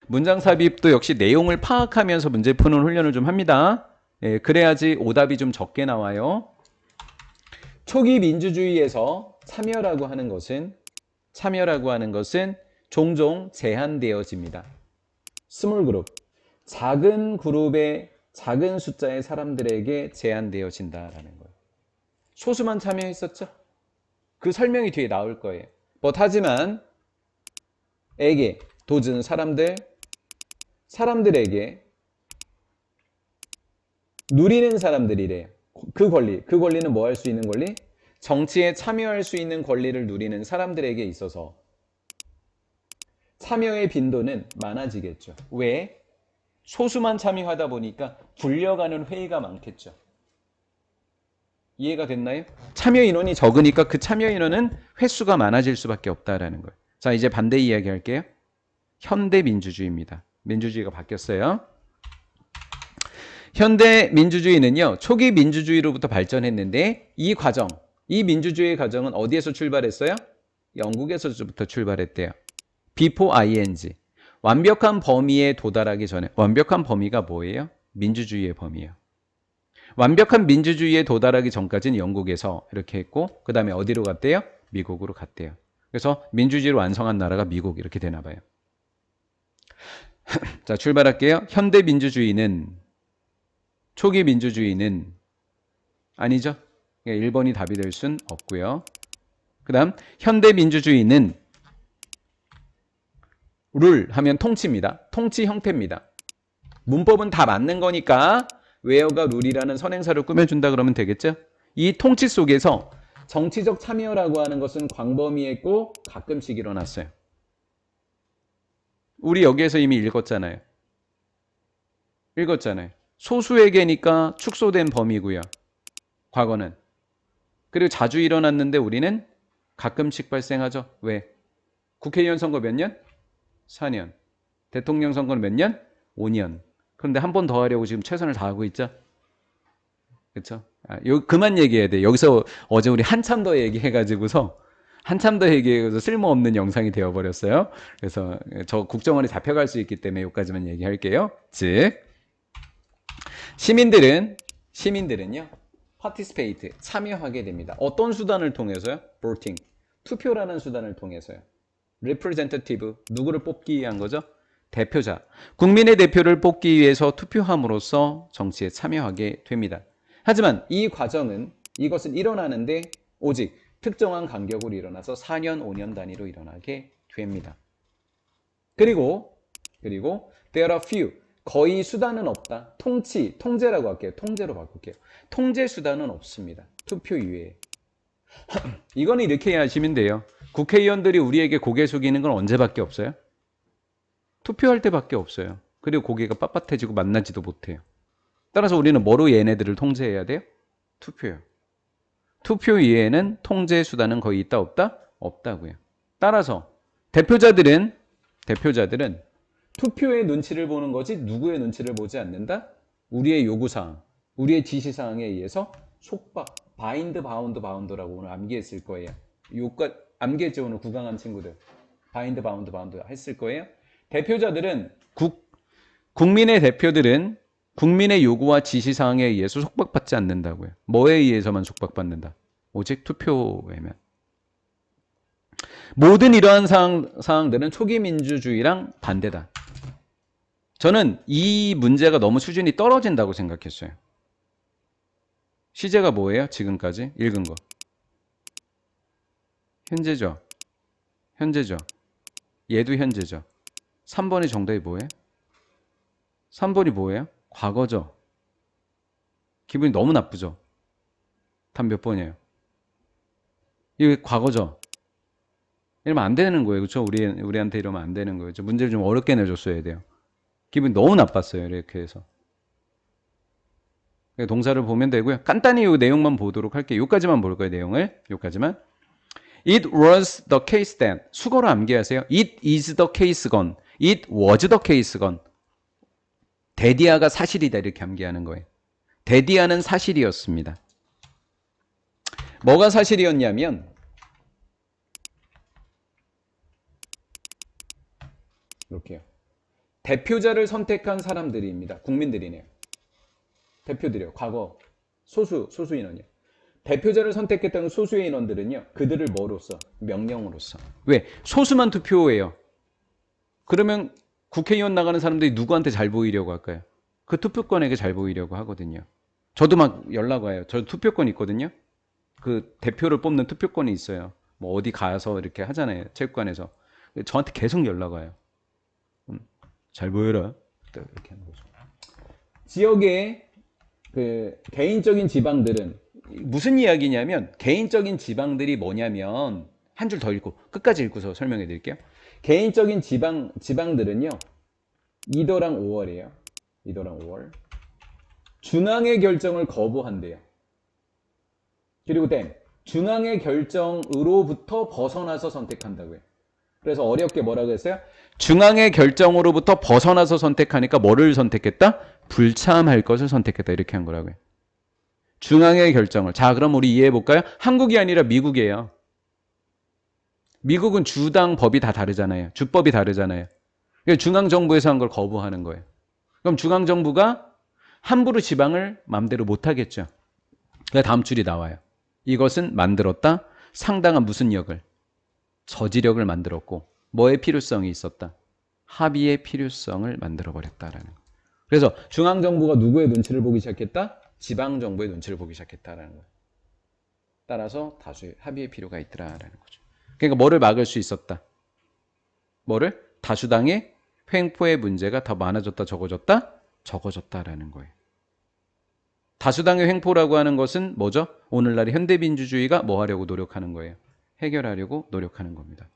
문장 삽입도 역시 내용을 파악하면서 문제 푸는 훈련을 좀 합니다. 예, 그래야지 오답이 좀 적게 나와요. 초기 민주주의에서 참여라고 하는 것은 종종 제한되어집니다. 스몰 그룹, 작은 그룹의 작은 숫자의 사람들에게 제한되어진다라는 거예요. 소수만 참여했었죠? 그 설명이 뒤에 나올 거예요. 하지만 에게 도전 사람들에게 누리는 사람들이래요. 그 권리는 뭐 할 수 있는 권리? 정치에 참여할 수 있는 권리를 누리는 사람들에게 있어서 참여의 빈도는 많아지겠죠. 왜? 소수만 참여하다 보니까 굴려가는 회의가 많겠죠. 이해가 됐나요? 참여 인원이 적으니까 그 참여 인원은 횟수가 많아질 수밖에 없다라는 거예요. 자, 이제 반대 이야기 할게요. 현대 민주주의입니다. 민주주의가 바뀌었어요. 현대 민주주의는요, 초기 민주주의로부터 발전했는데 이 민주주의 과정은 어디에서 출발했어요? 영국에서부터 출발했대요. before ing. 완벽한 범위에 도달하기 전에, 완벽한 범위가 뭐예요? 민주주의의 범위예요. 완벽한 민주주의에 도달하기 전까지는 영국에서 이렇게 했고, 그 다음에 어디로 갔대요? 미국으로 갔대요. 그래서 민주주의를 완성한 나라가 미국 이렇게 되나 봐요. 자, 출발할게요. 현대 민주주의는, 초기 민주주의는 아니죠. 1번이 답이 될 순 없고요. 그 다음 현대 민주주의는 룰 하면 통치입니다. 통치 형태입니다. 문법은 다 맞는 거니까 웨어가 룰이라는 선행사를 꾸며준다 그러면 되겠죠. 이 통치 속에서 정치적 참여라고 하는 것은 광범위했고 가끔씩 일어났어요. 우리 여기에서 이미 읽었잖아요. 소수에게니까 축소된 범위고요. 과거는. 그리고 자주 일어났는데 우리는 가끔씩 발생하죠. 왜? 국회의원 선거 몇 년? 4년. 대통령 선거는 몇 년? 5년. 그런데 한 번 더 하려고 지금 최선을 다하고 있죠. 그렇죠? 그만 얘기해야 돼. 여기서 어제 우리 한참 더 얘기해가지고서 쓸모없는 영상이 되어버렸어요. 그래서 저 국정원에 잡혀갈 수 있기 때문에 여기까지만 얘기할게요. 즉 시민들은요 participate 참여하게 됩니다. 어떤 수단을 통해서요? voting 투표라는 수단을 통해서요. representative 누구를 뽑기 위한 거죠? 대표자 국민의 대표를 뽑기 위해서 투표함으로써 정치에 참여하게 됩니다. 하지만 이것은 일어나는데 오직 특정한 간격으로 일어나서 4년, 5년 단위로 일어나게 됩니다. 그리고 there are few 거의 수단은 없다. 통제라고 할게요. 통제로 바꿀게요. 통제 수단은 없습니다. 투표 이외에. 이거는 이렇게 하시면 돼요. 국회의원들이 우리에게 고개 숙이는 건 언제밖에 없어요? 투표할 때밖에 없어요. 그리고 고개가 빳빳해지고 만나지도 못해요. 따라서 우리는 뭐로 얘네들을 통제해야 돼요? 투표요. 투표 이외에는 통제 수단은 거의 있다 없다? 없다고요. 따라서 대표자들은 투표의 눈치를 보는 거지 누구의 눈치를 보지 않는다? 우리의 요구사항, 우리의 지시사항에 의해서 속박, 바운드라고 오늘 암기했을 거예요. 암기했죠 오늘 구강한 친구들. 바운드 했을 거예요. 국민의 대표들은 국민의 요구와 지시사항에 의해서 속박받지 않는다고요. 뭐에 의해서만 속박받는다? 오직 투표에만. 모든 이러한 사항들은 초기 민주주의랑 반대다. 저는 이 문제가 너무 수준이 떨어진다고 생각했어요. 시제가 뭐예요? 지금까지 읽은 거. 현재죠. 얘도 현재죠. 3번의 정답이 뭐예요? 3번이 뭐예요? 과거죠. 기분이 너무 나쁘죠. 답 몇 번이에요? 이게 과거죠. 이러면 안 되는 거예요. 그렇죠? 우리한테 이러면 안 되는 거예요. 문제를 좀 어렵게 내줬어야 돼요. 기분이 너무 나빴어요. 이렇게 해서. 동사를 보면 되고요. 간단히 이 내용만 보도록 할게요. 여기까지만 볼 거예요. 내용을. 여기까지만. It was the case then. 수거로 암기하세요. It is the case 건. It was the case 건. 데디아가 사실이다 이렇게 암기하는 거예요. 데디아는 사실이었습니다. 뭐가 사실이었냐면 이렇게요. 대표자를 선택한 사람들입니다. 국민들이네요. 대표들이요. 과거 소수 인원이요. 대표자를 선택했던 소수의 인원들은요. 그들을 뭐로써? 명령으로써. 왜? 소수만 투표해요. 그러면 국회의원 나가는 사람들이 누구한테 잘 보이려고 할까요? 그 투표권에게 잘 보이려고 하거든요. 저도 막 연락 와요. 저 투표권 있거든요. 그 대표를 뽑는 투표권이 있어요. 뭐 어디 가서 이렇게 하잖아요. 체육관에서. 저한테 계속 연락 와요. 잘 보여라. 이렇게 하는 거죠. 지역의 그 개인적인 지방들은 무슨 이야기냐면 개인적인 지방들이 뭐냐면 한 줄 더 읽고 끝까지 읽고서 설명해 드릴게요. 개인적인 지방들은요. 2도랑 5월이에요. 2도랑 5월. 중앙의 결정을 거부한대요. 그리고 중앙의 결정으로부터 벗어나서 선택한다고요. 그래서 어렵게 뭐라고 했어요? 중앙의 결정으로부터 벗어나서 선택하니까 뭐를 선택했다? 불참할 것을 선택했다. 이렇게 한 거라고요. 중앙의 결정을. 자, 그럼 우리 이해해 볼까요? 한국이 아니라 미국이에요. 미국은 주당 법이 다 다르잖아요. 주법이 다르잖아요. 중앙정부에서 한 걸 거부하는 거예요. 그럼 중앙정부가 함부로 지방을 마음대로 못하겠죠. 다음 줄이 나와요. 이것은 만들었다. 상당한 무슨 역을? 저지력을 만들었고 뭐의 필요성이 있었다? 합의의 필요성을 만들어버렸다라는 거. 그래서 중앙정부가 누구의 눈치를 보기 시작했다? 지방정부의 눈치를 보기 시작했다라는 거예요. 따라서 다수의 합의의 필요가 있더라라는 거죠. 그러니까 뭐를 막을 수 있었다? 뭐를? 다수당의 횡포의 문제가 더 많아졌다, 적어졌다? 적어졌다라는 거예요. 다수당의 횡포라고 하는 것은 뭐죠? 오늘날의 현대민주주의가 뭐 하려고 노력하는 거예요? 해결하려고 노력하는 겁니다.